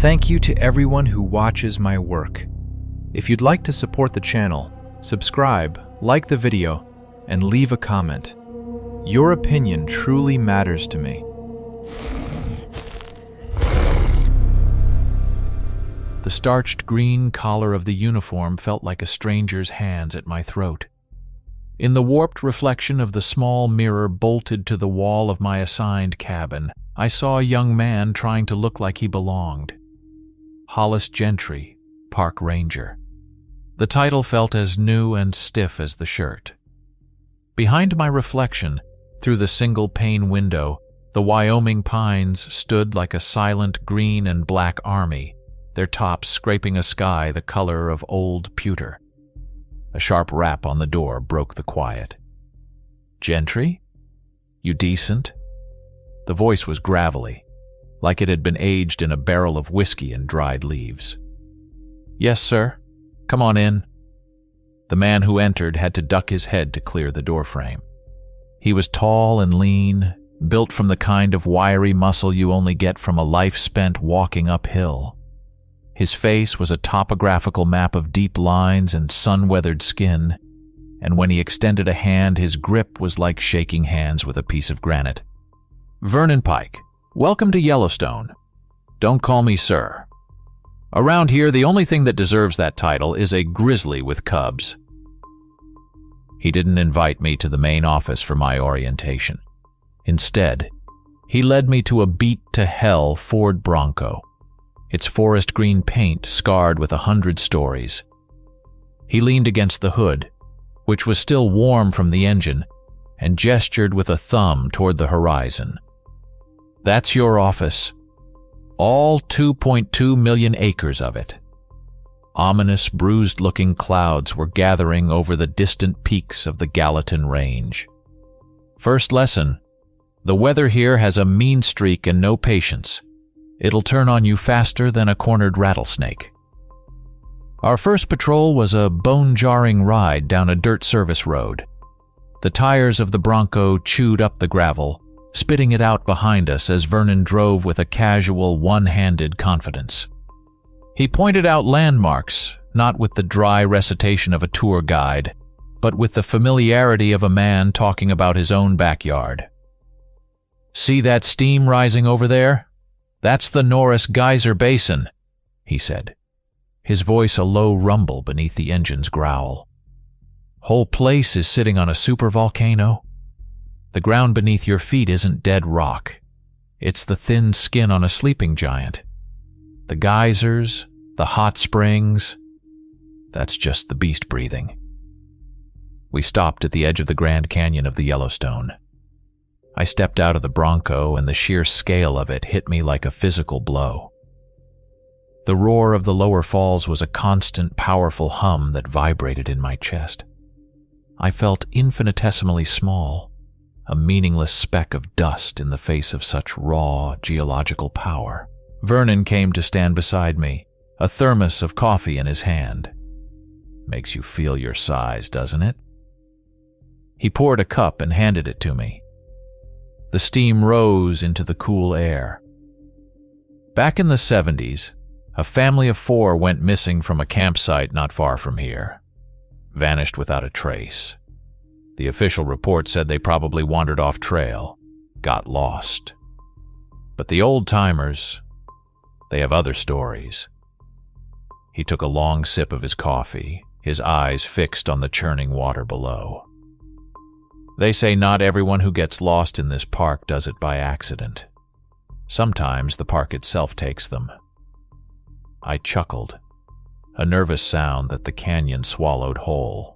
Thank you to everyone who watches my work. If you'd like to support the channel, subscribe, like the video, and leave a comment. Your opinion truly matters to me. The starched green collar of the uniform felt like a stranger's hands at my throat. In the warped reflection of the small mirror bolted to the wall of my assigned cabin, I saw a young man trying to look like he belonged. Hollis Gentry, Park Ranger. The title felt as new and stiff as the shirt. Behind my reflection, through the single-pane window, the Wyoming pines stood like a silent green and black army, their tops scraping a sky the color of old pewter. A sharp rap on the door broke the quiet. "Gentry? You decent?" The voice was gravelly, like it had been aged in a barrel of whiskey and dried leaves. "Yes, sir. Come on in." The man who entered had to duck his head to clear the doorframe. He was tall and lean, built from the kind of wiry muscle you only get from a life spent walking uphill. His face was a topographical map of deep lines and sun-weathered skin, and when he extended a hand, his grip was like shaking hands with a piece of granite. "Vernon Pike, welcome to Yellowstone. Don't call me sir. Around here, the only thing that deserves that title is a grizzly with cubs." He didn't invite me to the main office for my orientation. Instead, he led me to a beat-to-hell Ford Bronco, its forest green paint scarred with 100 stories. He leaned against the hood, which was still warm from the engine, and gestured with a thumb toward the horizon. "That's your office. All 2.2 million acres of it." Ominous, bruised-looking clouds were gathering over the distant peaks of the Gallatin Range. "First lesson. The weather here has a mean streak and no patience. It'll turn on you faster than a cornered rattlesnake." Our first patrol was a bone-jarring ride down a dirt service road. The tires of the Bronco chewed up the gravel, spitting it out behind us as Vernon drove with a casual, one-handed confidence. He pointed out landmarks, not with the dry recitation of a tour guide, but with the familiarity of a man talking about his own backyard. "See that steam rising over there? That's the Norris Geyser Basin," he said, his voice a low rumble beneath the engine's growl. "Whole place is sitting on a supervolcano. The ground beneath your feet isn't dead rock. It's the thin skin on a sleeping giant. The geysers, the hot springs, that's just the beast breathing." We stopped at the edge of the Grand Canyon of the Yellowstone. I stepped out of the Bronco, and the sheer scale of it hit me like a physical blow. The roar of the lower falls was a constant, powerful hum that vibrated in my chest. I felt infinitesimally small, a meaningless speck of dust in the face of such raw, geological power. Vernon came to stand beside me, a thermos of coffee in his hand. "Makes you feel your size, doesn't it?" He poured a cup and handed it to me. The steam rose into the cool air. Back in the 70s, a family of 4 went missing from a campsite not far from here. Vanished without a trace. The official report said they probably wandered off trail, got lost. But the old-timers, they have other stories. He took a long sip of his coffee, his eyes fixed on the churning water below. "They say not everyone who gets lost in this park does it by accident. Sometimes the park itself takes them." I chuckled, a nervous sound that the canyon swallowed whole.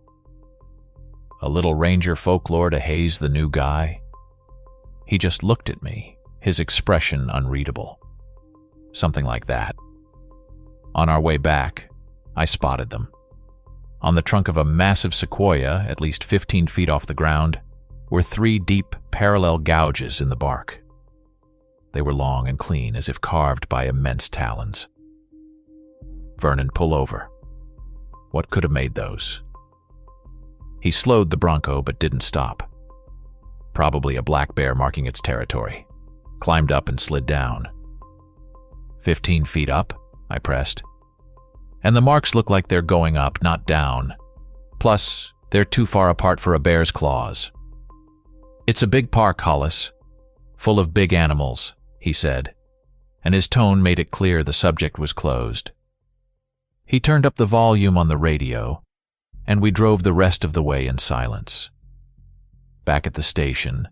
A little ranger folklore to haze the new guy? He just looked at me, his expression unreadable. Something like that. On our way back, I spotted them. On the trunk of a massive sequoia, at least 15 feet off the ground, were 3 deep, parallel gouges in the bark. They were long and clean, as if carved by immense talons. "Vernon, pull over. What could have made those?" He slowed the Bronco but didn't stop. Probably a black bear marking its territory. Climbed up and slid down. 15 feet up, I pressed. And the marks look like they're going up, not down. Plus, they're too far apart for a bear's claws. It's a big park, Hollis, full of big animals, he said, and his tone made it clear the subject was closed. He turned up the volume on the radio, and we drove the rest of the way in silence. Back at the station,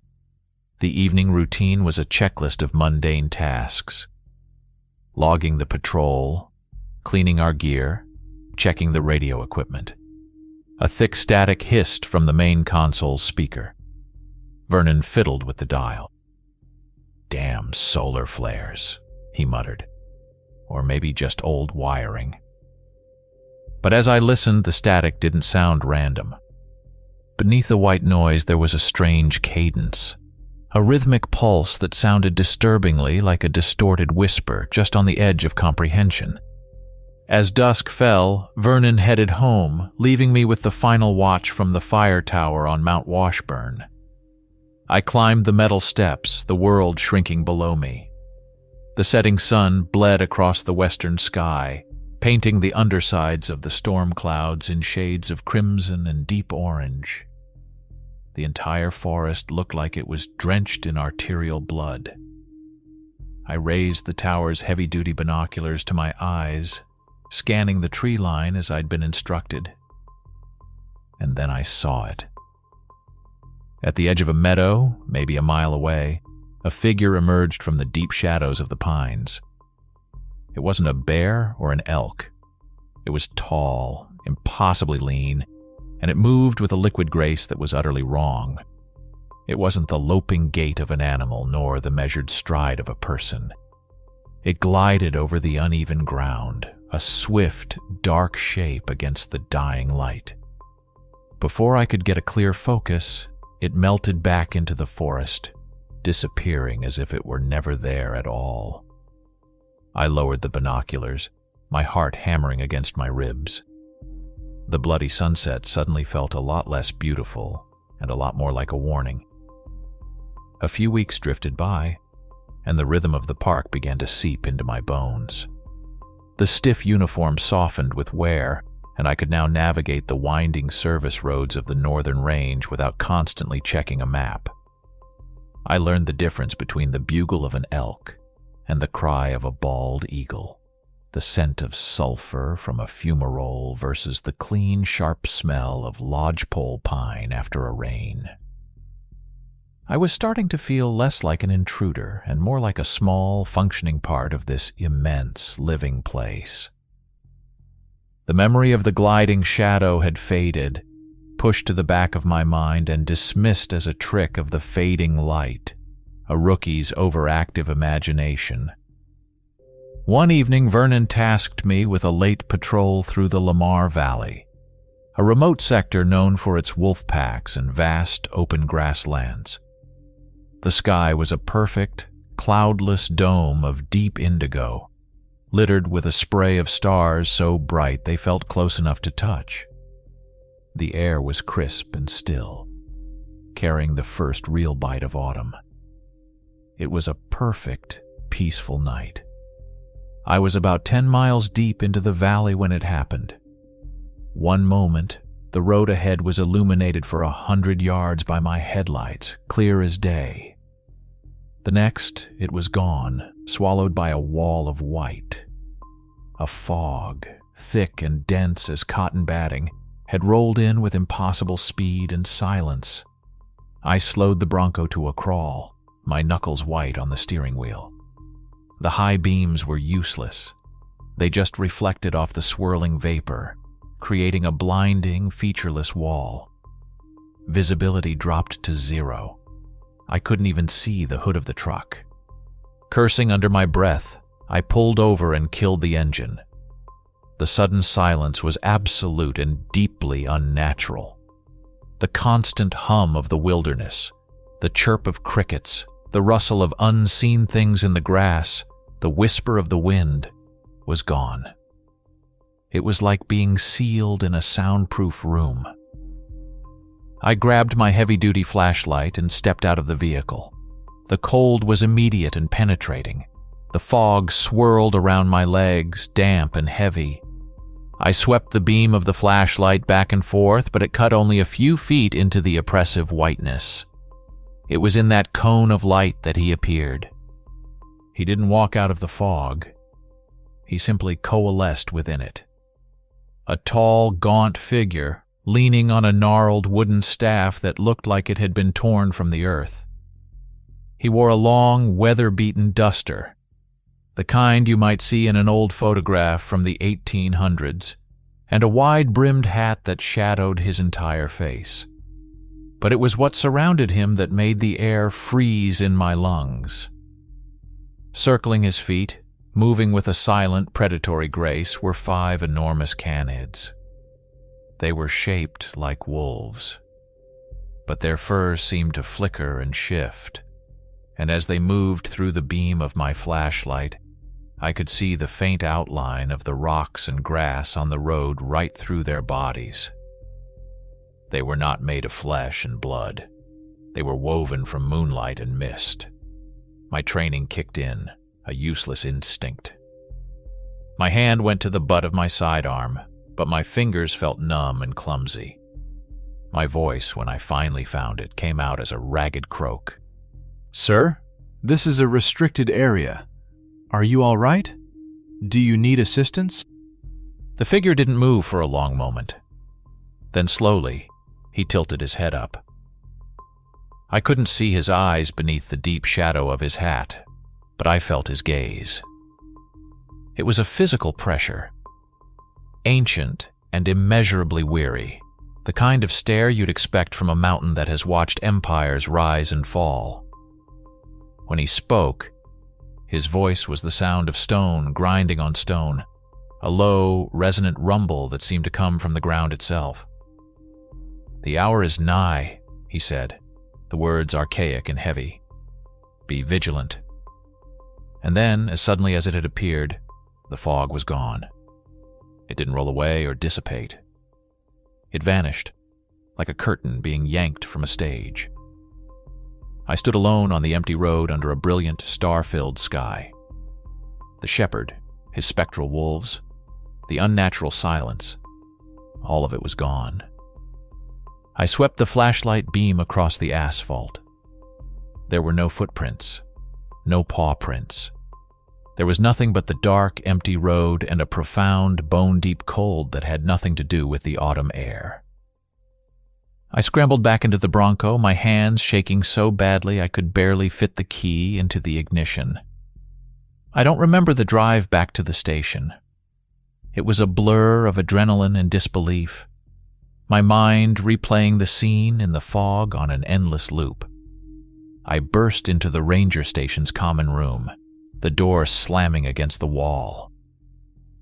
the evening routine was a checklist of mundane tasks. Logging the patrol, cleaning our gear, checking the radio equipment. A thick static hissed from the main console's speaker. Vernon fiddled with the dial. "Damn solar flares," he muttered. Or maybe just old wiring. But as I listened, the static didn't sound random. Beneath the white noise there was a strange cadence. A rhythmic pulse that sounded disturbingly like a distorted whisper just on the edge of comprehension. As dusk fell, Vernon headed home, leaving me with the final watch from the fire tower on Mount Washburn. I climbed the metal steps, the world shrinking below me. The setting sun bled across the western sky, painting the undersides of the storm clouds in shades of crimson and deep orange. The entire forest looked like it was drenched in arterial blood. I raised the tower's heavy-duty binoculars to my eyes, scanning the tree line as I'd been instructed. And then I saw it. At the edge of a meadow, maybe a mile away, a figure emerged from the deep shadows of the pines. It wasn't a bear or an elk. It was tall, impossibly lean, and it moved with a liquid grace that was utterly wrong. It wasn't the loping gait of an animal, nor the measured stride of a person. It glided over the uneven ground, a swift, dark shape against the dying light. Before I could get a clear focus, it melted back into the forest, disappearing as if it were never there at all. I lowered the binoculars, my heart hammering against my ribs. The bloody sunset suddenly felt a lot less beautiful and a lot more like a warning. A few weeks drifted by, and the rhythm of the park began to seep into my bones. The stiff uniform softened with wear, and I could now navigate the winding service roads of the northern range without constantly checking a map. I learned the difference between the bugle of an elk and the cry of a bald eagle, the scent of sulfur from a fumarole versus the clean, sharp smell of lodgepole pine after a rain. I was starting to feel less like an intruder and more like a small, functioning part of this immense, living place. The memory of the gliding shadow had faded, pushed to the back of my mind and dismissed as a trick of the fading light, a rookie's overactive imagination. One evening, Vernon tasked me with a late patrol through the Lamar Valley, a remote sector known for its wolf packs and vast open grasslands. The sky was a perfect, cloudless dome of deep indigo, littered with a spray of stars so bright they felt close enough to touch. The air was crisp and still, carrying the first real bite of autumn. It was a perfect, peaceful night. I was about 10 miles deep into the valley when it happened. One moment, the road ahead was illuminated for 100 yards by my headlights, clear as day. The next, it was gone, swallowed by a wall of white. A fog, thick and dense as cotton batting, had rolled in with impossible speed and silence. I slowed the Bronco to a crawl, my knuckles white on the steering wheel. The high beams were useless. They just reflected off the swirling vapor, creating a blinding, featureless wall. Visibility dropped to 0. I couldn't even see the hood of the truck. Cursing under my breath, I pulled over and killed the engine. The sudden silence was absolute and deeply unnatural. The constant hum of the wilderness, the chirp of crickets, the rustle of unseen things in the grass, the whisper of the wind, was gone. It was like being sealed in a soundproof room. I grabbed my heavy-duty flashlight and stepped out of the vehicle. The cold was immediate and penetrating. The fog swirled around my legs, damp and heavy. I swept the beam of the flashlight back and forth, but it cut only a few feet into the oppressive whiteness. It was in that cone of light that he appeared. He didn't walk out of the fog. He simply coalesced within it. A tall, gaunt figure, leaning on a gnarled wooden staff that looked like it had been torn from the earth. He wore a long, weather-beaten duster, the kind you might see in an old photograph from the 1800s, and a wide-brimmed hat that shadowed his entire face. But it was what surrounded him that made the air freeze in my lungs. Circling his feet, moving with a silent, predatory grace, were 5 enormous canids. They were shaped like wolves, but their fur seemed to flicker and shift, and as they moved through the beam of my flashlight, I could see the faint outline of the rocks and grass on the road right through their bodies. They were not made of flesh and blood. They were woven from moonlight and mist. My training kicked in, a useless instinct. My hand went to the butt of my sidearm, but my fingers felt numb and clumsy. My voice, when I finally found it, came out as a ragged croak. "Sir, this is a restricted area. Are you all right? Do you need assistance?" The figure didn't move for a long moment. Then slowly, he tilted his head up. I couldn't see his eyes beneath the deep shadow of his hat, but I felt his gaze. It was a physical pressure, ancient and immeasurably weary, the kind of stare you'd expect from a mountain that has watched empires rise and fall. When he spoke, his voice was the sound of stone grinding on stone, a low, resonant rumble that seemed to come from the ground itself. "The hour is nigh," he said, the words archaic and heavy. "Be vigilant." And then, as suddenly as it had appeared, the fog was gone. It didn't roll away or dissipate. It vanished, like a curtain being yanked from a stage. I stood alone on the empty road under a brilliant, star-filled sky. The shepherd, his spectral wolves, the unnatural silence, all of it was gone. I swept the flashlight beam across the asphalt. There were no footprints, no paw prints. There was nothing but the dark, empty road and a profound, bone-deep cold that had nothing to do with the autumn air. I scrambled back into the Bronco, my hands shaking so badly I could barely fit the key into the ignition. I don't remember the drive back to the station. It was a blur of adrenaline and disbelief, my mind replaying the scene in the fog on an endless loop. I burst into the ranger station's common room, the door slamming against the wall.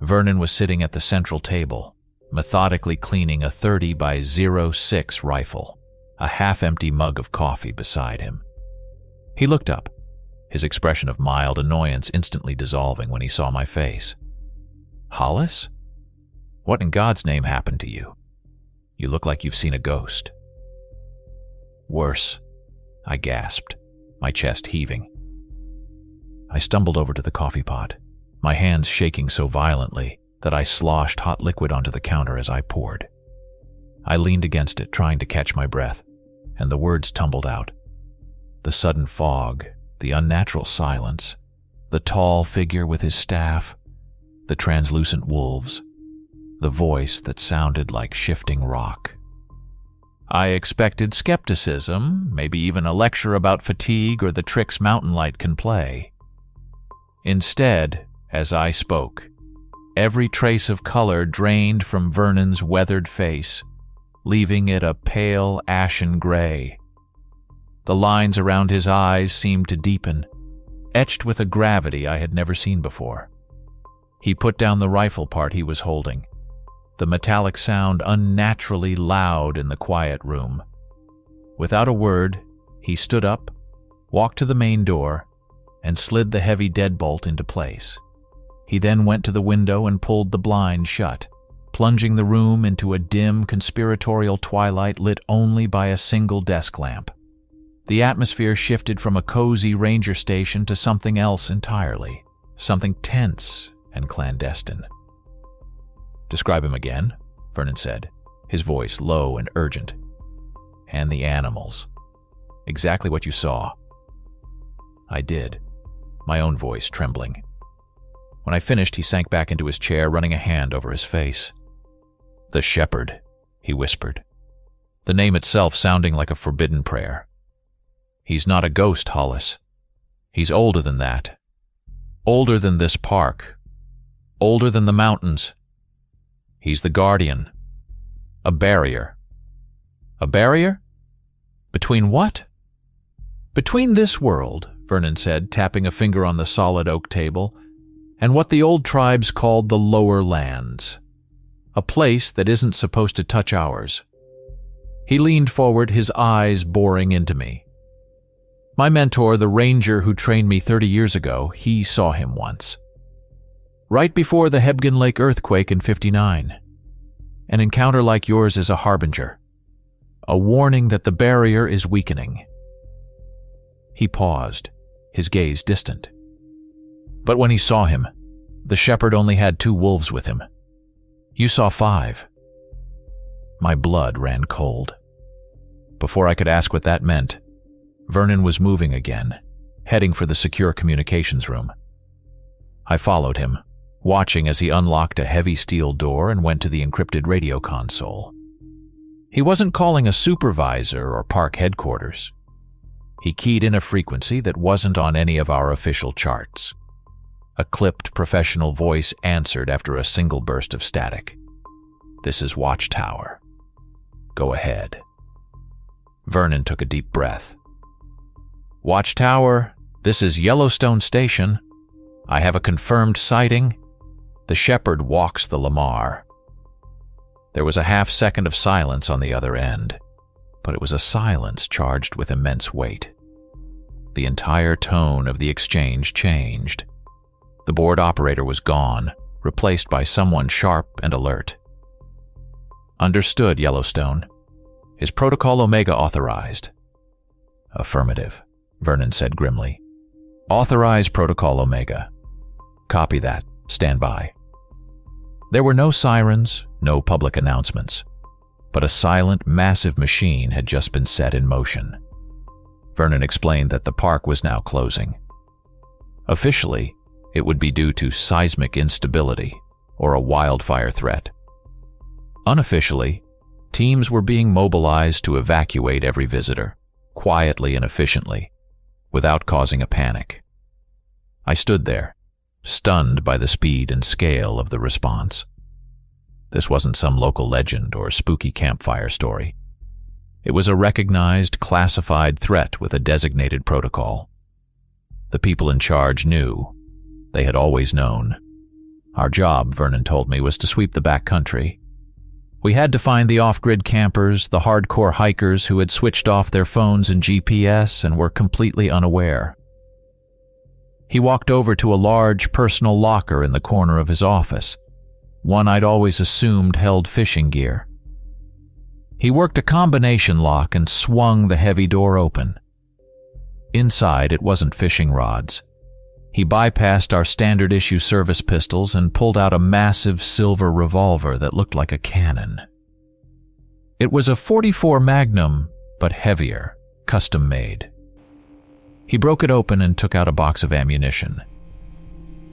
Vernon was sitting at the central table, methodically cleaning a 30 by 06 rifle, a half-empty mug of coffee beside him. He looked up, his expression of mild annoyance instantly dissolving when he saw my face. "Hollis? What in God's name happened to you? You look like you've seen a ghost." "Worse," I gasped, my chest heaving. I stumbled over to the coffee pot, my hands shaking so violently that I sloshed hot liquid onto the counter as I poured. I leaned against it, trying to catch my breath, and the words tumbled out. The sudden fog, the unnatural silence, the tall figure with his staff, the translucent wolves, the voice that sounded like shifting rock. I expected skepticism, maybe even a lecture about fatigue or the tricks mountain light can play. Instead, as I spoke, every trace of color drained from Vernon's weathered face, leaving it a pale ashen gray. The lines around his eyes seemed to deepen, etched with a gravity I had never seen before. He put down the rifle part he was holding, the metallic sound unnaturally loud in the quiet room. Without a word, he stood up, walked to the main door, and slid the heavy deadbolt into place. He then went to the window and pulled the blind shut, plunging the room into a dim, conspiratorial twilight lit only by a single desk lamp. The atmosphere shifted from a cozy ranger station to something else entirely. something tense and clandestine. "Describe him again," Vernon said, his voice low and urgent. "And the animals. Exactly what you saw." I did, my own voice trembling. When I finished, he sank back into his chair, running a hand over his face. "The shepherd," he whispered, the name itself sounding like a forbidden prayer. "He's not a ghost, Hollis. He's older than that. Older than this park. Older than the mountains. He's the guardian. A barrier." "A barrier? Between what?" "Between this world," Vernon said, tapping a finger on the solid oak table, "and what the old tribes called the lower lands. A place that isn't supposed to touch ours." He leaned forward, his eyes boring into me. "My mentor, the ranger who trained me 30 years ago, he saw him once. Right before the Hebgen Lake earthquake in '59. An encounter like yours is a harbinger. A warning that the barrier is weakening." He paused, his gaze distant. "But when he saw him, the shepherd only had 2 wolves with him. You saw 5. My blood ran cold. Before I could ask what that meant, Vernon was moving again, heading for the secure communications room. I followed him, watching as he unlocked a heavy steel door and went to the encrypted radio console. He wasn't calling a supervisor or park headquarters. He keyed in a frequency that wasn't on any of our official charts. A clipped professional voice answered after a single burst of static. "This is Watchtower. Go ahead." Vernon took a deep breath. "Watchtower, this is Yellowstone Station. I have a confirmed sighting. The shepherd walks the Lamar." There was a half-second of silence on the other end, but it was a silence charged with immense weight. The entire tone of the exchange changed. The board operator was gone, replaced by someone sharp and alert. "Understood, Yellowstone. Is Protocol Omega authorized?" "Affirmative," Vernon said grimly. "Authorize Protocol Omega." "Copy that. Stand by." There were no sirens, no public announcements, but a silent, massive machine had just been set in motion. Vernon explained that the park was now closing. Officially, it would be due to seismic instability or a wildfire threat. Unofficially, teams were being mobilized to evacuate every visitor, quietly and efficiently, without causing a panic. I stood there, stunned by the speed and scale of the response. This wasn't some local legend or spooky campfire story. It was a recognized, classified threat with a designated protocol. The people in charge knew. They had always known. Our job, Vernon told me, was to sweep the back country. We had to find the off-grid campers, the hardcore hikers who had switched off their phones and GPS and were completely unaware. He walked over to a large personal locker in the corner of his office, one I'd always assumed held fishing gear. He worked a combination lock and swung the heavy door open. Inside, it wasn't fishing rods. He bypassed our standard-issue service pistols and pulled out a massive silver revolver that looked like a cannon. It was a .44 Magnum, but heavier, custom-made. He broke it open and took out a box of ammunition.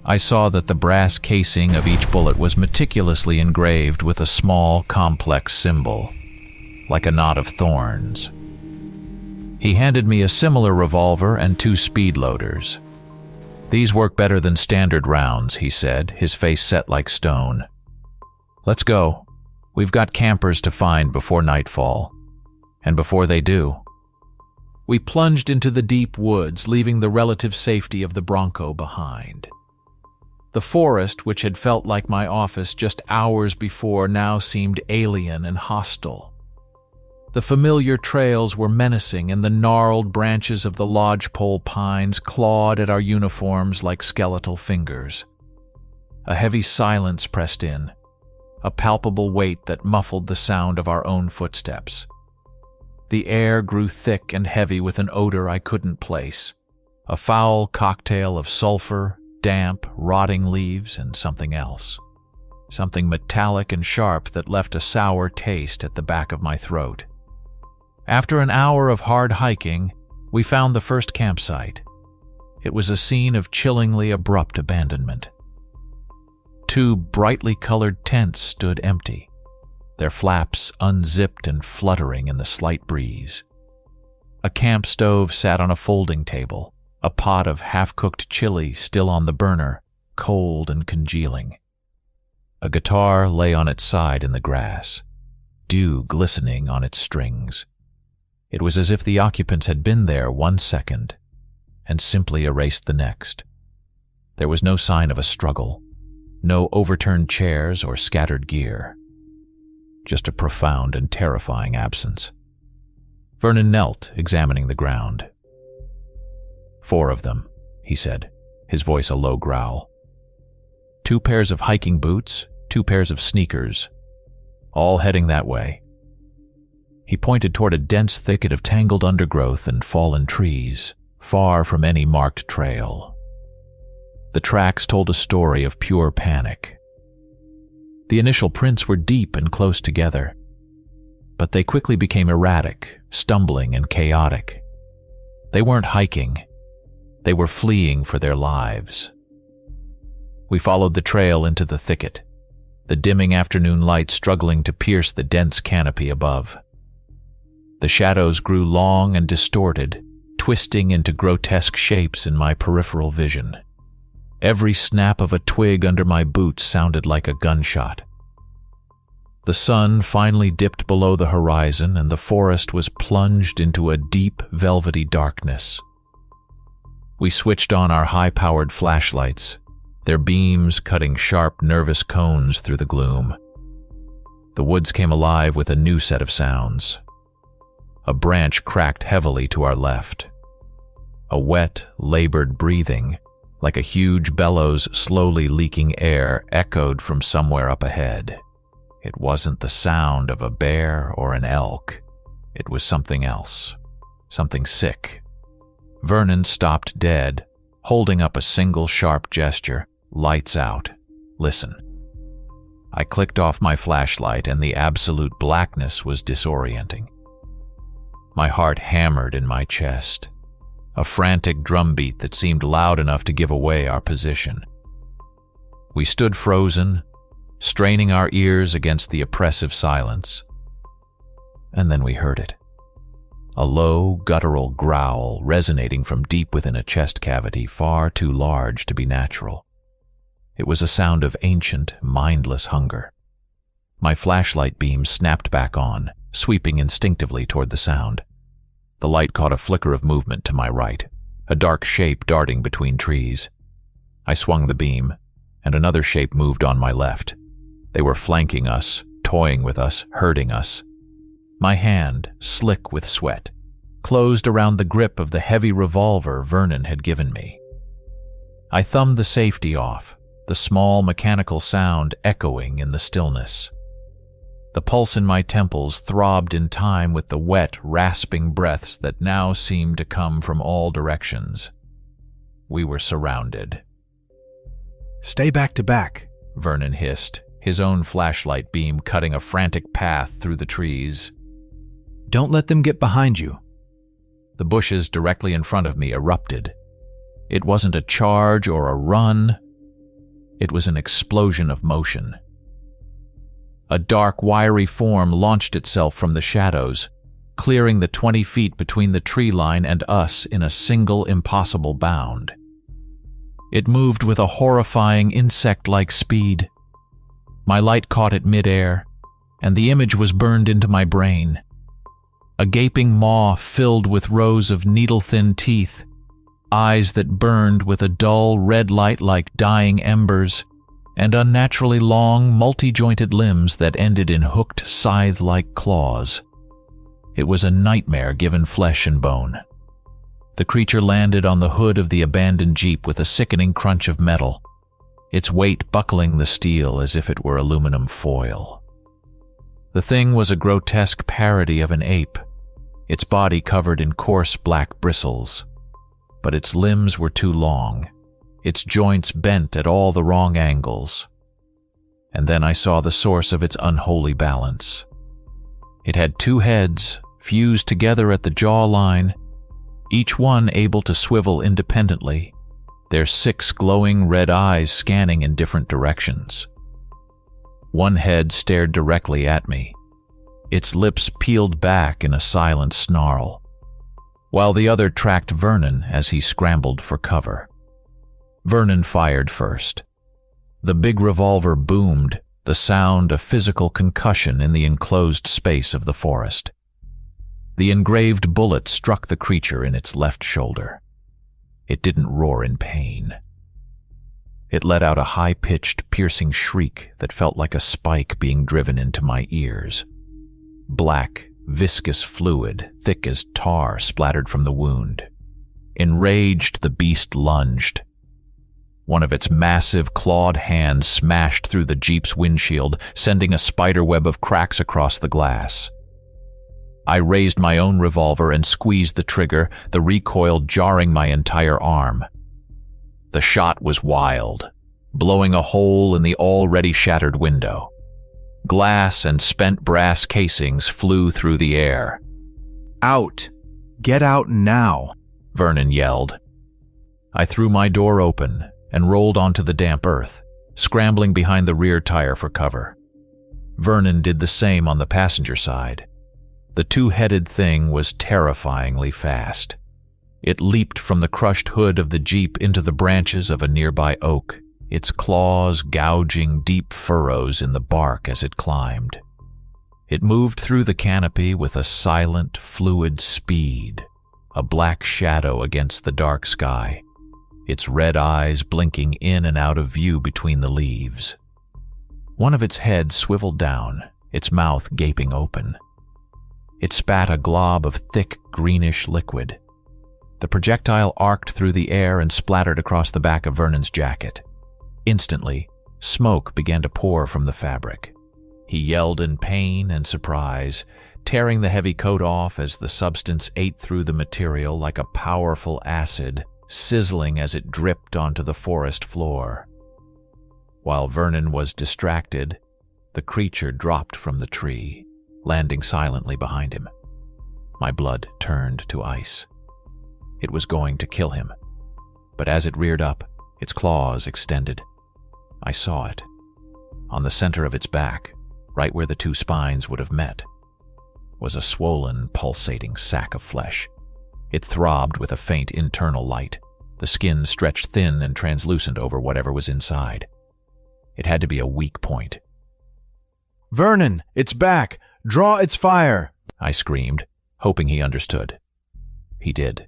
I saw that the brass casing of each bullet was meticulously engraved with a small, complex symbol, like a knot of thorns. He handed me a similar revolver and 2 speed loaders. "These work better than standard rounds," he said, his face set like stone. "Let's go. We've got campers to find before nightfall. And before they do." We plunged into the deep woods, leaving the relative safety of the Bronco behind. The forest, which had felt like my office just hours before, now seemed alien and hostile. The familiar trails were menacing, and the gnarled branches of the lodgepole pines clawed at our uniforms like skeletal fingers. A heavy silence pressed in, a palpable weight that muffled the sound of our own footsteps. The air grew thick and heavy with an odor I couldn't place, a foul cocktail of sulfur, damp, rotting leaves, and something else. Something metallic and sharp that left a sour taste at the back of my throat. After an hour of hard hiking, we found the first campsite. It was a scene of chillingly abrupt abandonment. 2 brightly colored tents stood empty, their flaps unzipped and fluttering in the slight breeze. A camp stove sat on a folding table, a pot of half-cooked chili still on the burner, cold and congealing. A guitar lay on its side in the grass, dew glistening on its strings. It was as if the occupants had been there 1 second and simply erased the next. There was no sign of a struggle, no overturned chairs or scattered gear. Just a profound and terrifying absence. Vernon knelt, examining the ground. 4 of them, he said, his voice a low growl. 2 pairs of hiking boots, 2 pairs of sneakers, all heading that way. He pointed toward a dense thicket of tangled undergrowth and fallen trees, far from any marked trail. The tracks told a story of pure panic. The initial prints were deep and close together, but they quickly became erratic, stumbling and chaotic. They weren't hiking. They were fleeing for their lives. We followed the trail into the thicket, the dimming afternoon light struggling to pierce the dense canopy above. The shadows grew long and distorted, twisting into grotesque shapes in my peripheral vision. Every snap of a twig under my boots sounded like a gunshot. The sun finally dipped below the horizon, and the forest was plunged into a deep, velvety darkness. We switched on our high-powered flashlights, their beams cutting sharp, nervous cones through the gloom. The woods came alive with a new set of sounds. A branch cracked heavily to our left. A wet, labored breathing, like a huge bellows slowly leaking air, echoed from somewhere up ahead. It wasn't the sound of a bear or an elk. It was something else, something sick. Vernon stopped dead, holding up a single sharp gesture, lights out. Listen. I clicked off my flashlight, and the absolute blackness was disorienting. My heart hammered in my chest, a frantic drumbeat that seemed loud enough to give away our position. We stood frozen, straining our ears against the oppressive silence. And then we heard it. A low, guttural growl resonating from deep within a chest cavity far too large to be natural. It was a sound of ancient, mindless hunger. My flashlight beam snapped back on, sweeping instinctively toward the sound. The light caught a flicker of movement to my right, a dark shape darting between trees. I swung the beam, and another shape moved on my left. They were flanking us, toying with us, hurting us. My hand, slick with sweat, closed around the grip of the heavy revolver Vernon had given me. I thumbed the safety off, the small mechanical sound echoing in the stillness. The pulse in my temples throbbed in time with the wet, rasping breaths that now seemed to come from all directions. We were surrounded. "Stay back to back," Vernon hissed, his own flashlight beam cutting a frantic path through the trees. "Don't let them get behind you." The bushes directly in front of me erupted. It wasn't a charge or a run. It was an explosion of motion. A dark, wiry form launched itself from the shadows, clearing the 20 feet between the tree line and us in a single impossible bound. It moved with a horrifying insect-like speed. My light caught it mid-air, and the image was burned into my brain. A gaping maw filled with rows of needle-thin teeth, eyes that burned with a dull red light like dying embers, and unnaturally long, multi-jointed limbs that ended in hooked, scythe-like claws. It was a nightmare given flesh and bone. The creature landed on the hood of the abandoned Jeep with a sickening crunch of metal, its weight buckling the steel as if it were aluminum foil. The thing was a grotesque parody of an ape, its body covered in coarse black bristles, but its limbs were too long, its joints bent at all the wrong angles. And then I saw the source of its unholy balance. It had two heads, fused together at the jawline, each one able to swivel independently, their 6 glowing red eyes scanning in different directions. One head stared directly at me, its lips peeled back in a silent snarl, while the other tracked Vernon as he scrambled for cover. Vernon fired first. The big revolver boomed, the sound of physical concussion in the enclosed space of the forest. The engraved bullet struck the creature in its left shoulder. It didn't roar in pain. It let out a high-pitched, piercing shriek that felt like a spike being driven into my ears. Black, viscous fluid, thick as tar, splattered from the wound. Enraged, the beast lunged. One of its massive, clawed hands smashed through the Jeep's windshield, sending a spiderweb of cracks across the glass. I raised my own revolver and squeezed the trigger, the recoil jarring my entire arm. The shot was wild, blowing a hole in the already shattered window. Glass and spent brass casings flew through the air. "Out! Get out now!" Vernon yelled. I threw my door open and rolled onto the damp earth, scrambling behind the rear tire for cover. Vernon did the same on the passenger side. The two-headed thing was terrifyingly fast. It leaped from the crushed hood of the Jeep into the branches of a nearby oak, its claws gouging deep furrows in the bark as it climbed. It moved through the canopy with a silent, fluid speed, a black shadow against the dark sky, its red eyes blinking in and out of view between the leaves. One of its heads swiveled down, its mouth gaping open. It spat a glob of thick, greenish liquid. The projectile arced through the air and splattered across the back of Vernon's jacket. Instantly, smoke began to pour from the fabric. He yelled in pain and surprise, tearing the heavy coat off as the substance ate through the material like a powerful acid, sizzling as it dripped onto the forest floor. While Vernon was distracted, the creature dropped from the tree, landing silently behind him. My blood turned to ice. It was going to kill him, but as it reared up, its claws extended. I saw it. On the center of its back, right where the two spines would have met, was a swollen, pulsating sack of flesh. It throbbed with a faint internal light, the skin stretched thin and translucent over whatever was inside. It had to be a weak point. "Vernon, it's back! Draw its fire!" I screamed, hoping he understood. He did.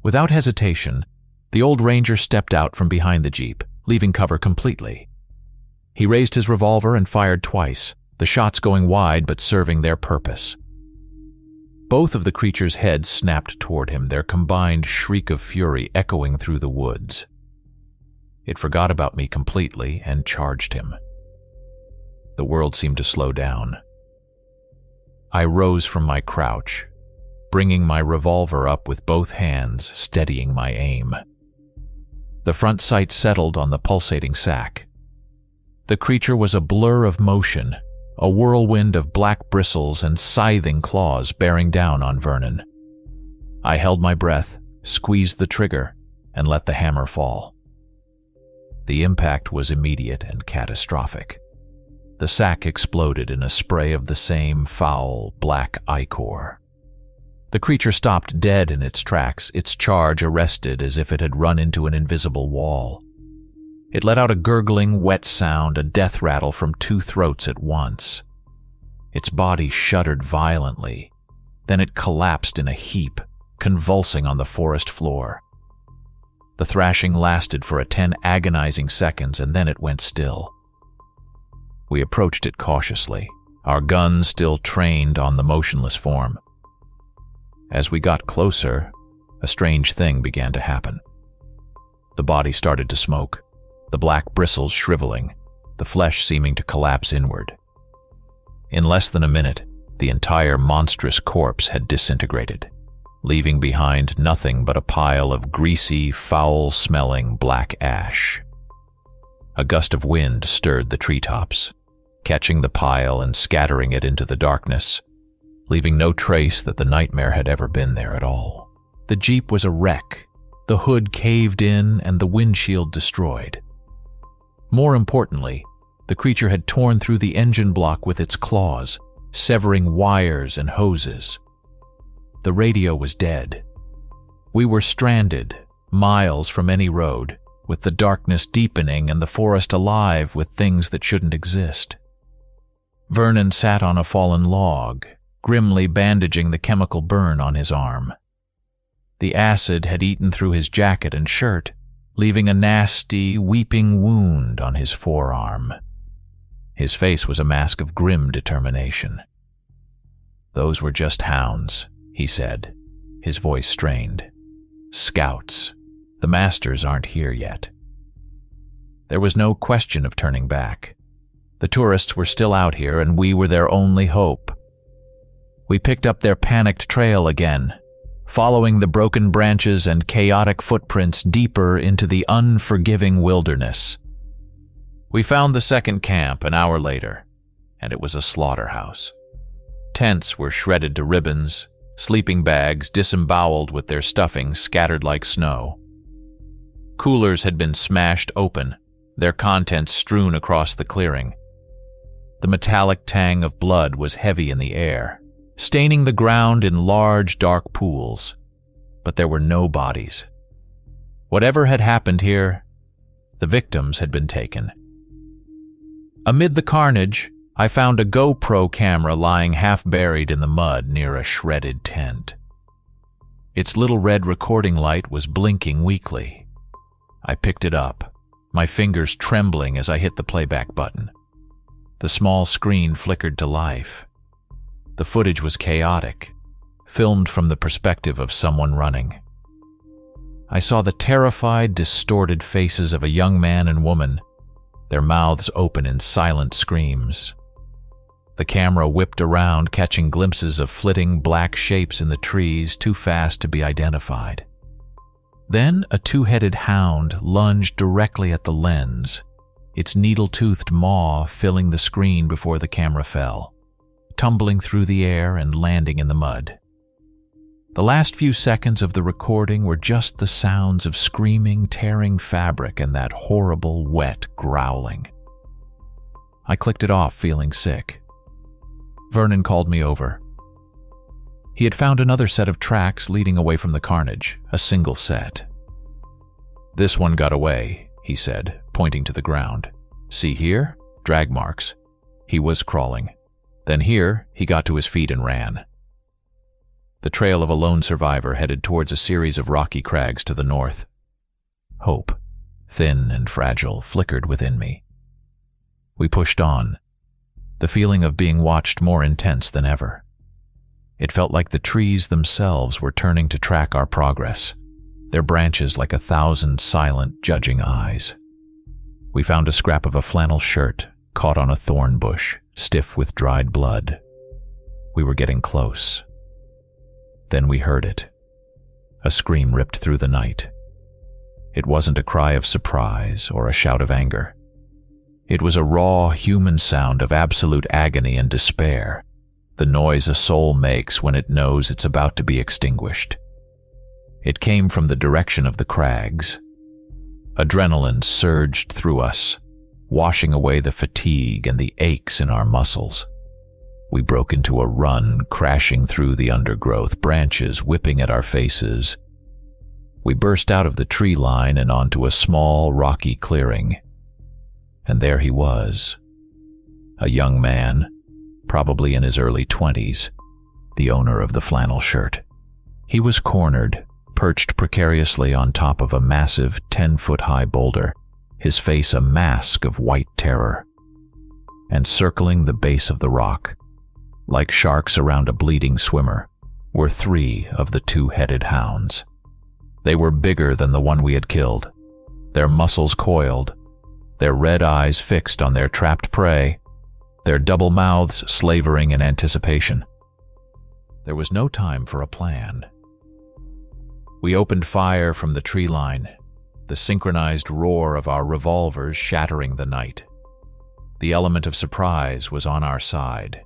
Without hesitation, the old ranger stepped out from behind the Jeep, leaving cover completely. He raised his revolver and fired twice, the shots going wide but serving their purpose. Both of the creature's heads snapped toward him, their combined shriek of fury echoing through the woods. It forgot about me completely and charged him. The world seemed to slow down. I rose from my crouch, bringing my revolver up with both hands, steadying my aim. The front sight settled on the pulsating sack. The creature was a blur of motion, a whirlwind of black bristles and scything claws bearing down on Vernon. I held my breath, squeezed the trigger, and let the hammer fall. The impact was immediate and catastrophic. The sack exploded in a spray of the same foul, black ichor. The creature stopped dead in its tracks, its charge arrested as if it had run into an invisible wall. It let out a gurgling, wet sound, a death rattle from two throats at once. Its body shuddered violently. Then it collapsed in a heap, convulsing on the forest floor. The thrashing lasted for 10 agonizing seconds, and then it went still. We approached it cautiously, our guns still trained on the motionless form. As we got closer, a strange thing began to happen. The body started to smoke, the black bristles shriveling, the flesh seeming to collapse inward. In less than a minute, the entire monstrous corpse had disintegrated. leaving behind nothing but a pile of greasy, foul-smelling black ash. A gust of wind stirred the treetops, catching the pile and scattering it into the darkness, leaving no trace that the nightmare had ever been there at all. The Jeep was a wreck, the hood caved in and the windshield destroyed. More importantly, the creature had torn through the engine block with its claws, severing wires and hoses. The radio was dead. We were stranded, miles from any road, with the darkness deepening and the forest alive with things that shouldn't exist. Vernon sat on a fallen log, grimly bandaging the chemical burn on his arm. The acid had eaten through his jacket and shirt, leaving a nasty, weeping wound on his forearm. His face was a mask of grim determination. "Those were just hounds," he said, his voice strained. "Scouts. The masters aren't here yet." There was no question of turning back. The tourists were still out here, and we were their only hope. We picked up their panicked trail again, following the broken branches and chaotic footprints deeper into the unforgiving wilderness. We found the second camp an hour later, and it was a slaughterhouse. Tents were shredded to ribbons, sleeping bags disemboweled with their stuffing scattered like snow. Coolers had been smashed open, their contents strewn across the clearing. The metallic tang of blood was heavy in the air, staining the ground in large, dark pools, but there were no bodies. Whatever had happened here, the victims had been taken. Amid the carnage, I found a GoPro camera lying half buried in the mud near a shredded tent. Its little red recording light was blinking weakly. I picked it up, my fingers trembling as I hit the playback button. The small screen flickered to life. The footage was chaotic, filmed from the perspective of someone running. I saw the terrified, distorted faces of a young man and woman, their mouths open in silent screams. The camera whipped around, catching glimpses of flitting black shapes in the trees too fast to be identified. Then a two-headed hound lunged directly at the lens, its needle-toothed maw filling the screen before the camera fell, tumbling through the air and landing in the mud. The last few seconds of the recording were just the sounds of screaming, tearing fabric and that horrible, wet growling. I clicked it off, feeling sick. Vernon called me over. He had found another set of tracks leading away from the carnage, a single set. "This one got away," he said, pointing to the ground. "See here? Drag marks. He was crawling. Then here, he got to his feet and ran." The trail of a lone survivor headed towards a series of rocky crags to the north. Hope, thin and fragile, flickered within me. We pushed on, the feeling of being watched more intense than ever. It felt like the trees themselves were turning to track our progress, their branches like 1,000 silent, judging eyes. We found a scrap of a flannel shirt caught on a thorn bush, stiff with dried blood. We were getting close. Then we heard it. A scream ripped through the night. It wasn't a cry of surprise or a shout of anger. It was a raw, human sound of absolute agony and despair, the noise a soul makes when it knows it's about to be extinguished. It came from the direction of the crags. Adrenaline surged through us, washing away the fatigue and the aches in our muscles. We broke into a run, crashing through the undergrowth, branches whipping at our faces. We burst out of the tree line and onto a small, rocky clearing. And there he was, a young man, probably in his early 20s, the owner of the flannel shirt. He was cornered, perched precariously on top of a massive 10-foot-high boulder, his face a mask of white terror. And circling the base of the rock, like sharks around a bleeding swimmer, were 3 of the two-headed hounds. They were bigger than the one we had killed, their muscles coiled, their red eyes fixed on their trapped prey, their double mouths slavering in anticipation. There was no time for a plan. We opened fire from the tree line, the synchronized roar of our revolvers shattering the night. The element of surprise was on our side.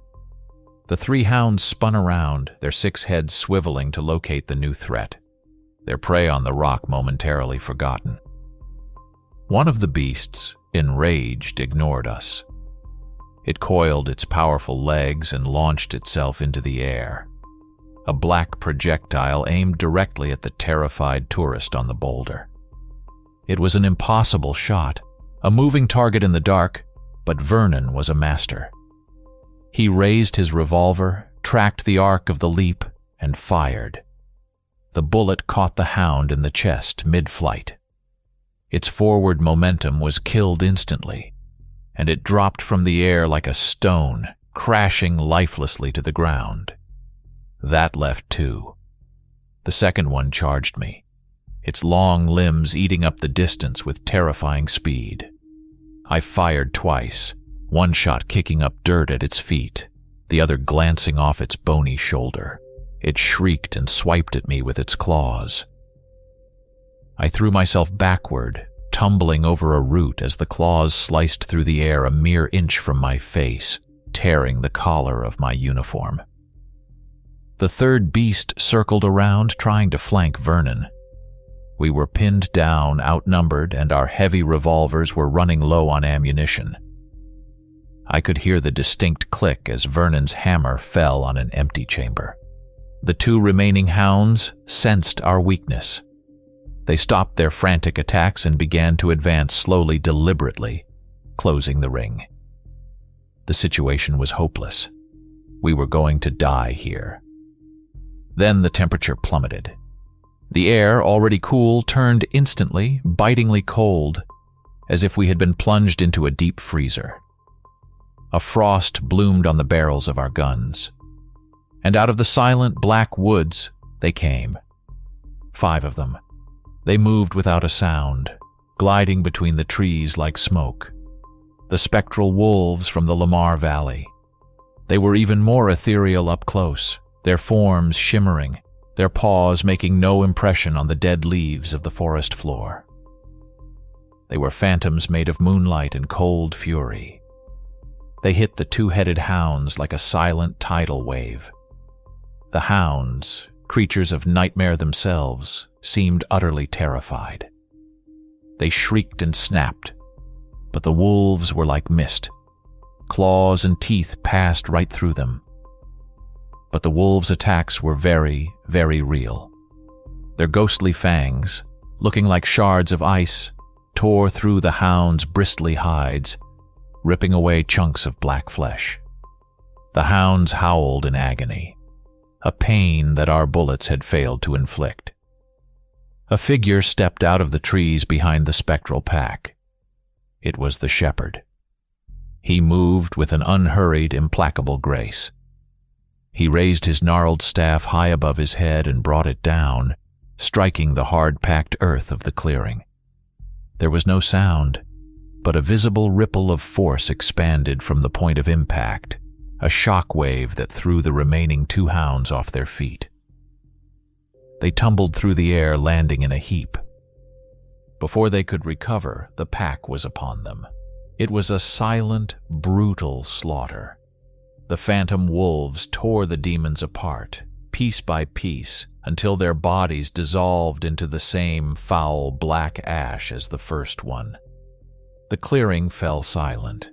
The 3 hounds spun around, their 6 heads swiveling to locate the new threat, their prey on the rock momentarily forgotten. One of the beasts, enraged, ignored us. It coiled its powerful legs and launched itself into the air, a black projectile aimed directly at the terrified tourist on the boulder. It was an impossible shot, a moving target in the dark, but Vernon was a master. He raised his revolver, tracked the arc of the leap, and fired. The bullet caught the hound in the chest mid-flight. Its forward momentum was killed instantly, and it dropped from the air like a stone, crashing lifelessly to the ground. That left 2. The second one charged me, its long limbs eating up the distance with terrifying speed. I fired twice, one shot kicking up dirt at its feet, the other glancing off its bony shoulder. It shrieked and swiped at me with its claws. I threw myself backward, tumbling over a root as the claws sliced through the air a mere inch from my face, tearing the collar of my uniform. The third beast circled around, trying to flank Vernon. We were pinned down, outnumbered, and our heavy revolvers were running low on ammunition. I could hear the distinct click as Vernon's hammer fell on an empty chamber. The 2 remaining hounds sensed our weakness. They stopped their frantic attacks and began to advance slowly, deliberately, closing the ring. The situation was hopeless. We were going to die here. Then the temperature plummeted. The air, already cool, turned instantly, bitingly cold, as if we had been plunged into a deep freezer. A frost bloomed on the barrels of our guns, and out of the silent black woods they came. 5 of them. They moved without a sound, gliding between the trees like smoke. The spectral wolves from the Lamar Valley. They were even more ethereal up close, their forms shimmering, their paws making no impression on the dead leaves of the forest floor. They were phantoms made of moonlight and cold fury. They hit the 2-headed hounds like a silent tidal wave. The hounds, creatures of nightmare themselves, seemed utterly terrified. They shrieked and snapped, but the wolves were like mist. Claws and teeth passed right through them. But the wolves' attacks were very, very real. Their ghostly fangs, looking like shards of ice, tore through the hounds' bristly hides, ripping away chunks of black flesh. The hounds howled in agony, a pain that our bullets had failed to inflict. A figure stepped out of the trees behind the spectral pack. It was the shepherd. He moved with an unhurried, implacable grace. He raised his gnarled staff high above his head and brought it down, striking the hard-packed earth of the clearing. There was no sound, but a visible ripple of force expanded from the point of impact, a shock wave that threw the remaining 2 hounds off their feet. They tumbled through the air, landing in a heap. Before they could recover, the pack was upon them. It was a silent, brutal slaughter. The phantom wolves tore the demons apart, piece by piece, until their bodies dissolved into the same foul black ash as the first one. The clearing fell silent.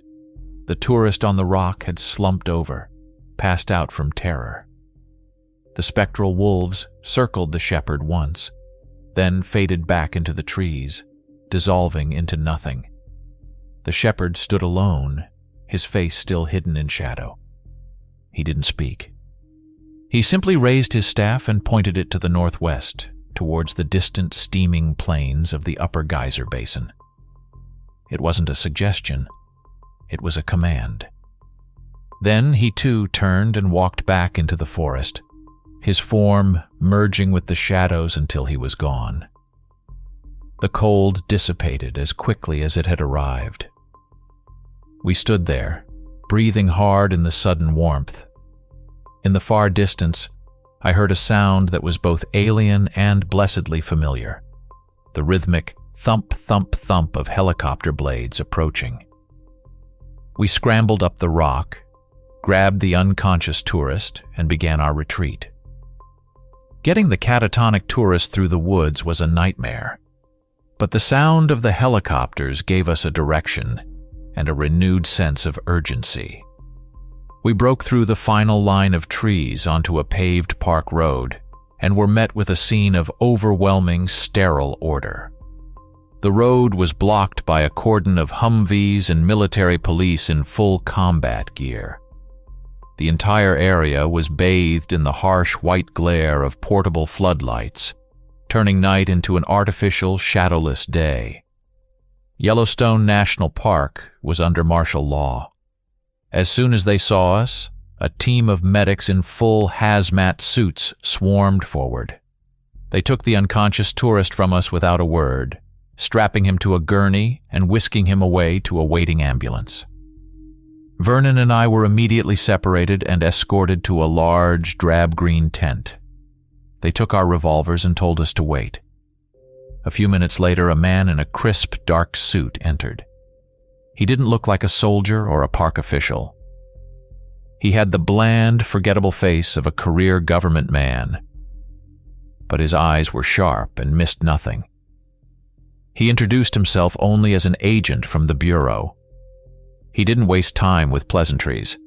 The tourist on the rock had slumped over, passed out from terror. The spectral wolves circled the shepherd once, then faded back into the trees, dissolving into nothing. The shepherd stood alone, his face still hidden in shadow. He didn't speak. He simply raised his staff and pointed it to the northwest, towards the distant steaming plains of the upper geyser basin. It wasn't a suggestion. It was a command. Then he too turned and walked back into the forest, his form merging with the shadows until he was gone. The cold dissipated as quickly as it had arrived. We stood there, breathing hard in the sudden warmth. In the far distance, I heard a sound that was both alien and blessedly familiar. The rhythmic thump, thump, thump of helicopter blades approaching. We scrambled up the rock, grabbed the unconscious tourist, and began our retreat. Getting the catatonic tourist through the woods was a nightmare, but the sound of the helicopters gave us a direction and a renewed sense of urgency. We broke through the final line of trees onto a paved park road and were met with a scene of overwhelming, sterile order. The road was blocked by a cordon of Humvees and military police in full combat gear. The entire area was bathed in the harsh white glare of portable floodlights, turning night into an artificial, shadowless day. Yellowstone National Park was under martial law. As soon as they saw us, a team of medics in full hazmat suits swarmed forward. They took the unconscious tourist from us without a word, strapping him to a gurney and whisking him away to a waiting ambulance. Vernon and I were immediately separated and escorted to a large, drab-green tent. They took our revolvers and told us to wait. A few minutes later, a man in a crisp, dark suit entered. He didn't look like a soldier or a park official. He had the bland, forgettable face of a career government man, but his eyes were sharp and missed nothing. He introduced himself only as an agent from the Bureau. He didn't waste time with pleasantries.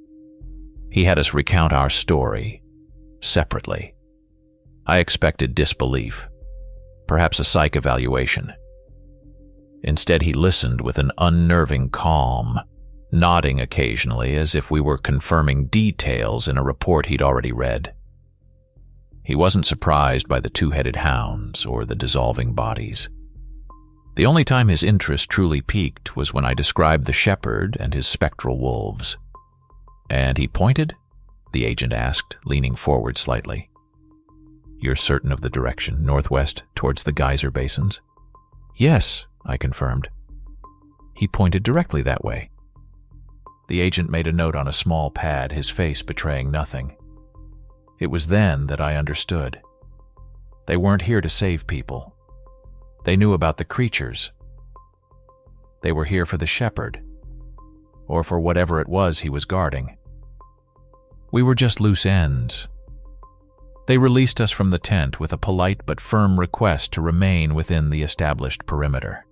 He had us recount our story, separately. I expected disbelief, perhaps a psych evaluation. Instead, he listened with an unnerving calm, nodding occasionally as if we were confirming details in a report he'd already read. He wasn't surprised by the two-headed hounds or the dissolving bodies. The only time his interest truly piqued was when I described the shepherd and his spectral wolves. "And he pointed?" the agent asked, leaning forward slightly. "You're certain of the direction, northwest, towards the geyser basins?" "Yes," I confirmed. "He pointed directly that way." The agent made a note on a small pad, his face betraying nothing. It was then that I understood. They weren't here to save people. They knew about the creatures. They were here for the shepherd, or for whatever it was he was guarding. We were just loose ends. They released us from the tent with a polite but firm request to remain within the established perimeter.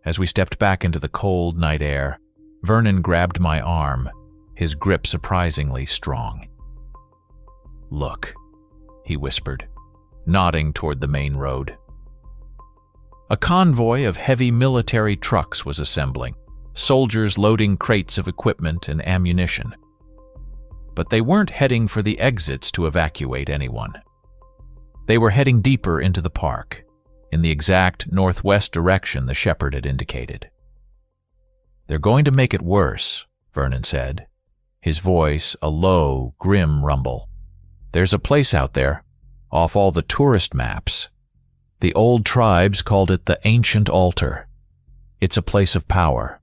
As we stepped back into the cold night air, Vernon grabbed my arm, his grip surprisingly strong. "Look," he whispered, nodding toward the main road. A convoy of heavy military trucks was assembling, soldiers loading crates of equipment and ammunition. But they weren't heading for the exits to evacuate anyone. They were heading deeper into the park, in the exact northwest direction the shepherd had indicated. "They're going to make it worse," Vernon said, his voice a low, grim rumble. "There's a place out there, off all the tourist maps. The old tribes called it the Ancient Altar. It's a place of power,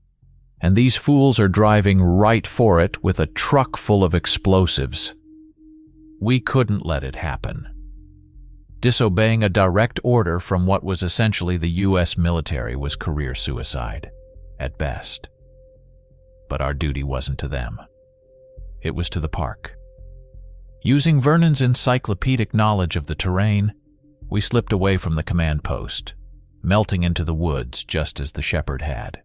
and these fools are driving right for it with a truck full of explosives. We couldn't let it happen." Disobeying a direct order from what was essentially the U.S. military was career suicide, at best. But our duty wasn't to them. It was to the park. Using Vernon's encyclopedic knowledge of the terrain, we slipped away from the command post, melting into the woods just as the shepherd had.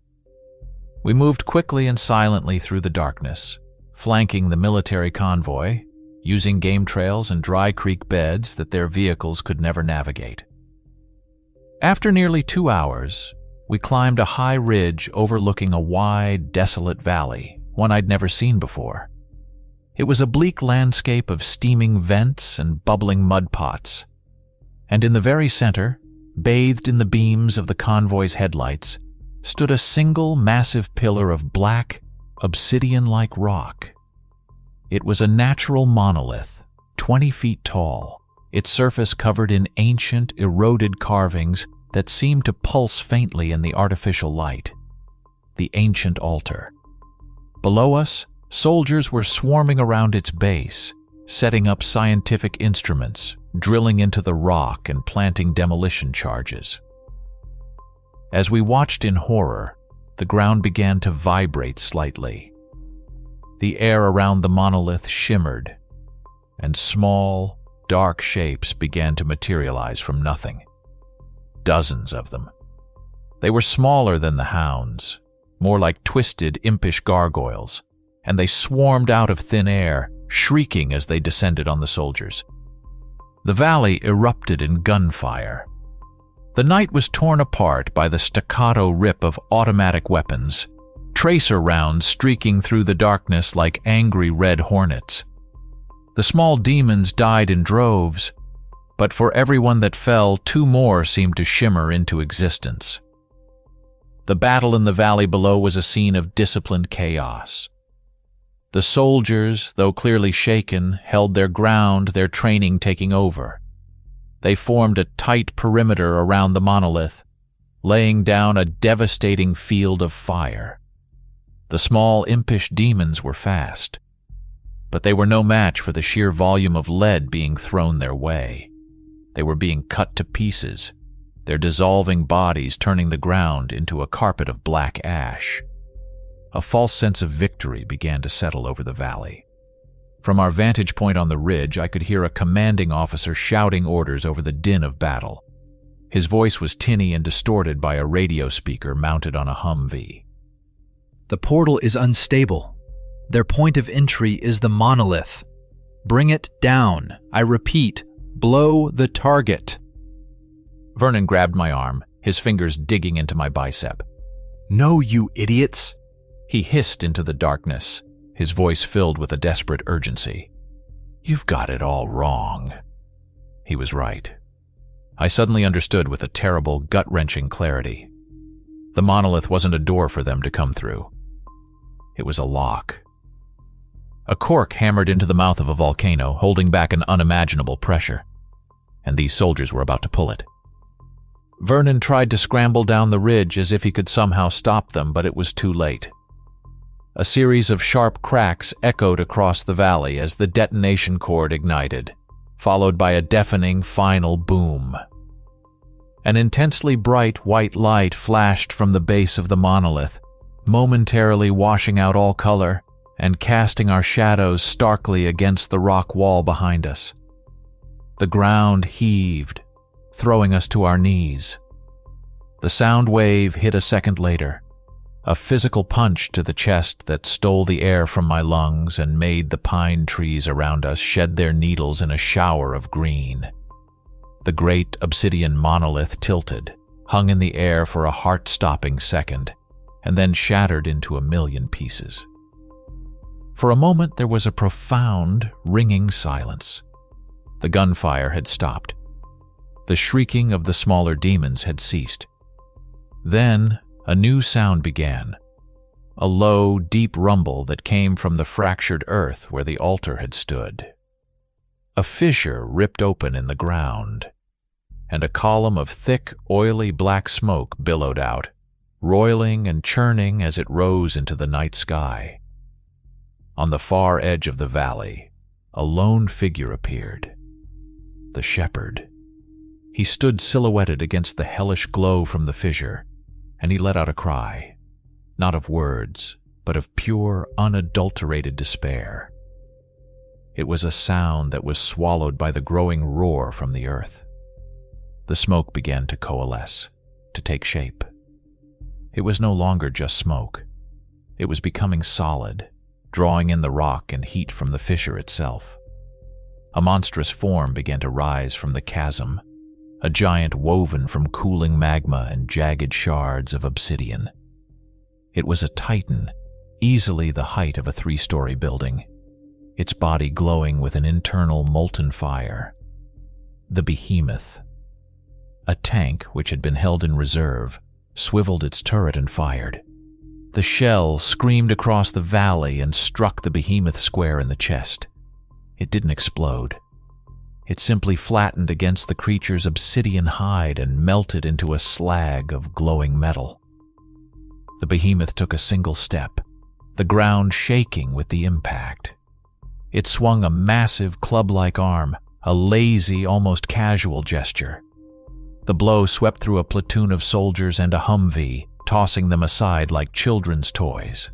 We moved quickly and silently through the darkness, flanking the military convoy, using game trails and dry creek beds that their vehicles could never navigate. After nearly 2 hours, we climbed a high ridge overlooking a wide, desolate valley, one I'd never seen before. It was a bleak landscape of steaming vents and bubbling mud pots, and in the very center, bathed in the beams of the convoy's headlights, stood a single massive pillar of black, obsidian-like rock. It was a natural monolith, 20 feet tall, its surface covered in ancient, eroded carvings that seemed to pulse faintly in the artificial light. The ancient altar. Below us, soldiers were swarming around its base, setting up scientific instruments, drilling into the rock and planting demolition charges. As we watched in horror, the ground began to vibrate slightly. The air around the monolith shimmered, and small, dark shapes began to materialize from nothing. Dozens of them. They were smaller than the hounds, more like twisted, impish gargoyles, and they swarmed out of thin air, shrieking as they descended on the soldiers. The valley erupted in gunfire. The night was torn apart by the staccato rip of automatic weapons, tracer rounds streaking through the darkness like angry red hornets. The small demons died in droves, but for everyone that fell, 2 more seemed to shimmer into existence. The battle in the valley below was a scene of disciplined chaos. The soldiers, though clearly shaken, held their ground, their training taking over. They formed a tight perimeter around the monolith, laying down a devastating field of fire. The small, impish demons were fast, but they were no match for the sheer volume of lead being thrown their way. They were being cut to pieces, their dissolving bodies turning the ground into a carpet of black ash. A false sense of victory began to settle over the valley. From our vantage point on the ridge, I could hear a commanding officer shouting orders over the din of battle. His voice was tinny and distorted by a radio speaker mounted on a Humvee. The portal is unstable. Their point of entry is the monolith. Bring it down. I repeat, blow the target. Vernon grabbed my arm, his fingers digging into my bicep. No, you idiots! He hissed into the darkness, his voice filled with a desperate urgency. You've got it all wrong. He was right. I suddenly understood with a terrible, gut-wrenching clarity. The monolith wasn't a door for them to come through. It was a lock. A cork hammered into the mouth of a volcano, holding back an unimaginable pressure, and these soldiers were about to pull it. Vernon tried to scramble down the ridge as if he could somehow stop them, but it was too late. A series of sharp cracks echoed across the valley as the detonation cord ignited, followed by a deafening final boom. An intensely bright white light flashed from the base of the monolith, momentarily washing out all color and casting our shadows starkly against the rock wall behind us. The ground heaved, throwing us to our knees. The sound wave hit a second later, a physical punch to the chest that stole the air from my lungs and made the pine trees around us shed their needles in a shower of green. The great obsidian monolith tilted, hung in the air for a heart-stopping second, and then shattered into a million pieces. For a moment there was a profound, ringing silence. The gunfire had stopped. The shrieking of the smaller demons had ceased. Then a new sound began, a low, deep rumble that came from the fractured earth where the altar had stood. A fissure ripped open in the ground, and a column of thick, oily black smoke billowed out, roiling and churning as it rose into the night sky. On the far edge of the valley, a lone figure appeared. The shepherd. He stood silhouetted against the hellish glow from the fissure, and he let out a cry, not of words, but of pure, unadulterated despair. It was a sound that was swallowed by the growing roar from the earth. The smoke began to coalesce, to take shape. It was no longer just smoke. It was becoming solid, drawing in the rock and heat from the fissure itself. A monstrous form began to rise from the chasm, a giant woven from cooling magma and jagged shards of obsidian. It was a titan, easily the height of a 3-story building, its body glowing with an internal molten fire. The behemoth. A tank, which had been held in reserve, swiveled its turret and fired. The shell screamed across the valley and struck the behemoth square in the chest. It didn't explode. It simply flattened against the creature's obsidian hide and melted into a slag of glowing metal. The behemoth took a single step, the ground shaking with the impact. It swung a massive club-like arm, a lazy, almost casual gesture. The blow swept through a platoon of soldiers and a Humvee, tossing them aside like children's toys.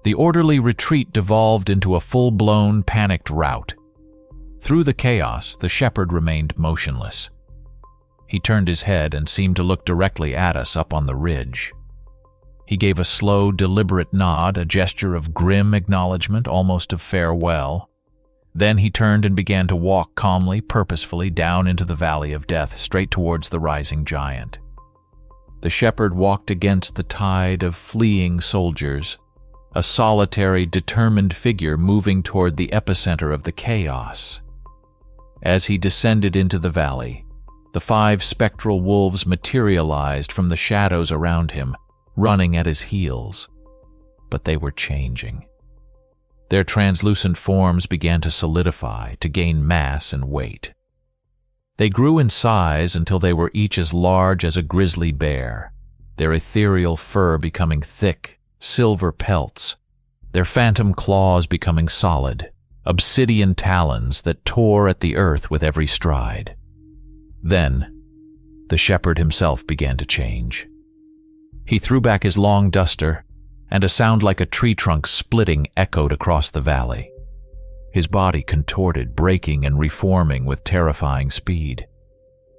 The orderly retreat devolved into a full-blown, panicked rout. Through the chaos, the shepherd remained motionless. He turned his head and seemed to look directly at us up on the ridge. He gave a slow, deliberate nod, a gesture of grim acknowledgement, almost of farewell. Then he turned and began to walk calmly, purposefully down into the valley of death, straight towards the rising giant. The shepherd walked against the tide of fleeing soldiers, a solitary, determined figure moving toward the epicenter of the chaos. As he descended into the valley, the 5 spectral wolves materialized from the shadows around him, running at his heels. But they were changing. Their translucent forms began to solidify, to gain mass and weight. They grew in size until they were each as large as a grizzly bear, their ethereal fur becoming thick, silver pelts, their phantom claws becoming solid, obsidian talons that tore at the earth with every stride. Then, the shepherd himself began to change. He threw back his long duster, and a sound like a tree trunk splitting echoed across the valley. His body contorted, breaking and reforming with terrifying speed.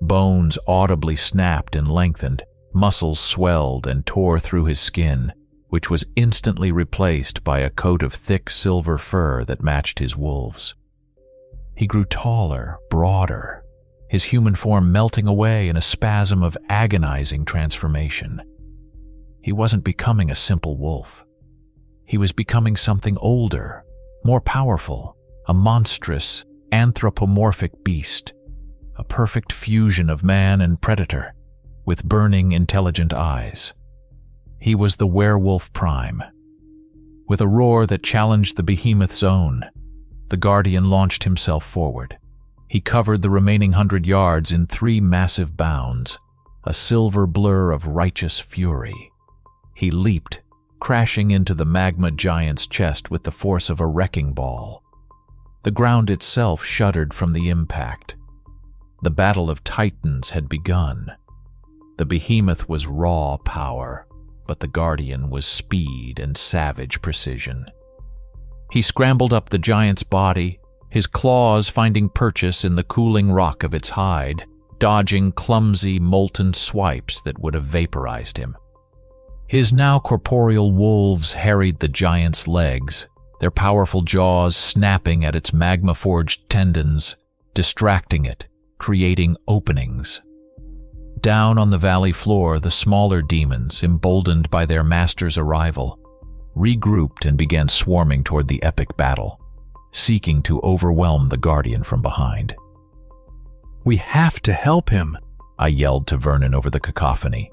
Bones audibly snapped and lengthened, muscles swelled and tore through his skin, which was instantly replaced by a coat of thick silver fur that matched his wolves. He grew taller, broader, his human form melting away in a spasm of agonizing transformation. He wasn't becoming a simple wolf. He was becoming something older, more powerful, a monstrous, anthropomorphic beast, a perfect fusion of man and predator, with burning, intelligent eyes. He was the werewolf prime. With a roar that challenged the behemoth's own, the guardian launched himself forward. He covered the remaining 100 yards in 3 massive bounds, a silver blur of righteous fury. He leaped, crashing into the magma giant's chest with the force of a wrecking ball. The ground itself shuddered from the impact. The battle of titans had begun. The behemoth was raw power, but the guardian was speed and savage precision. He scrambled up the giant's body, his claws finding purchase in the cooling rock of its hide, dodging clumsy, molten swipes that would have vaporized him. His now corporeal wolves harried the giant's legs, their powerful jaws snapping at its magma-forged tendons, distracting it, creating openings. Down on the valley floor, the smaller demons, emboldened by their master's arrival, regrouped and began swarming toward the epic battle, seeking to overwhelm the guardian from behind. "We have to help him," I yelled to Vernon over the cacophony.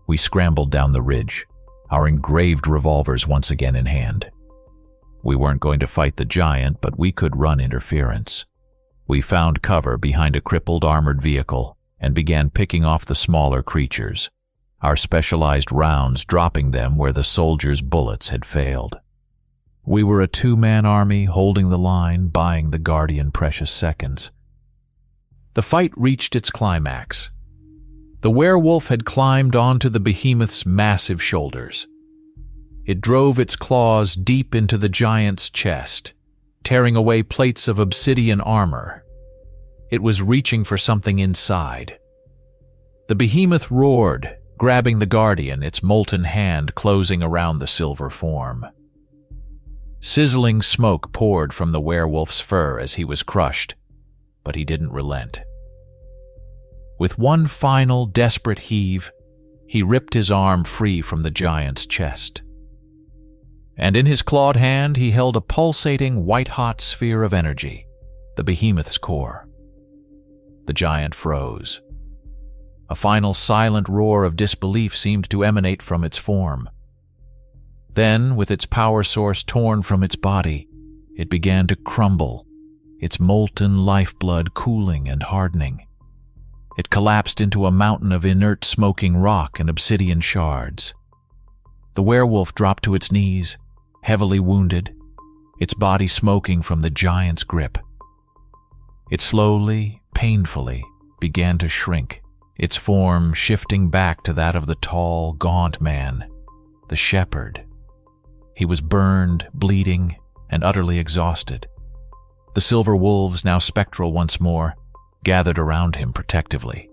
We scrambled down the ridge, our engraved revolvers once again in hand. We weren't going to fight the giant, but we could run interference. We found cover behind a crippled armored vehicle and began picking off the smaller creatures, our specialized rounds dropping them where the soldiers' bullets had failed. We were a 2-man army holding the line, buying the guardian precious seconds. The fight reached its climax. The werewolf had climbed onto the behemoth's massive shoulders. It drove its claws deep into the giant's chest, tearing away plates of obsidian armor. It was reaching for something inside. The behemoth roared, grabbing the guardian, its molten hand closing around the silver form. Sizzling smoke poured from the werewolf's fur as he was crushed, but he didn't relent. With one final, desperate heave, he ripped his arm free from the giant's chest. And in his clawed hand, he held a pulsating, white-hot sphere of energy, the behemoth's core. The giant froze. A final silent roar of disbelief seemed to emanate from its form. Then, with its power source torn from its body, it began to crumble, its molten lifeblood cooling and hardening. It collapsed into a mountain of inert smoking rock and obsidian shards. The werewolf dropped to its knees, heavily wounded, its body smoking from the giant's grip. It slowly, painfully, began to shrink, its form shifting back to that of the tall, gaunt man, the shepherd. He was burned, bleeding, and utterly exhausted. The silver wolves, now spectral once more, gathered around him protectively.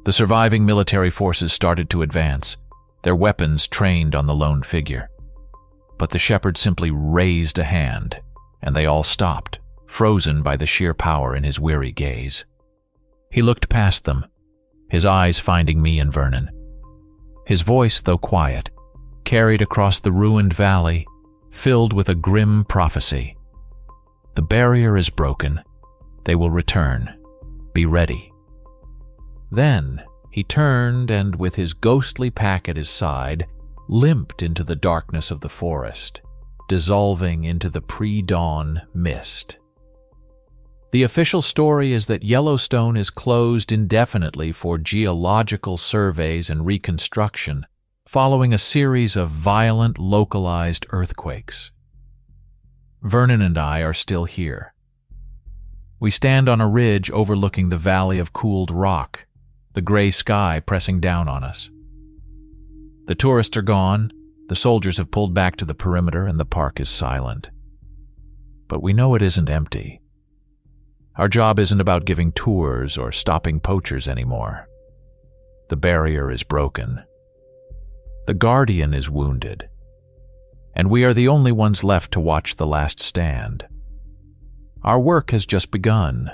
The surviving military forces started to advance, their weapons trained on the lone figure. But the shepherd simply raised a hand, and they all stopped, frozen by the sheer power in his weary gaze. He looked past them, his eyes finding me and Vernon. His voice, though quiet, carried across the ruined valley, filled with a grim prophecy. The barrier is broken. They will return. Be ready. Then he turned and, with his ghostly pack at his side, limped into the darkness of the forest, dissolving into the pre-dawn mist. The official story is that Yellowstone is closed indefinitely for geological surveys and reconstruction, following a series of violent, localized earthquakes. Vernon and I are still here. We stand on a ridge overlooking the valley of cooled rock, the gray sky pressing down on us. The tourists are gone, the soldiers have pulled back to the perimeter, and the park is silent. But we know it isn't empty. Our job isn't about giving tours or stopping poachers anymore. The barrier is broken. The guardian is wounded, and we are the only ones left to watch the last stand. Our work has just begun,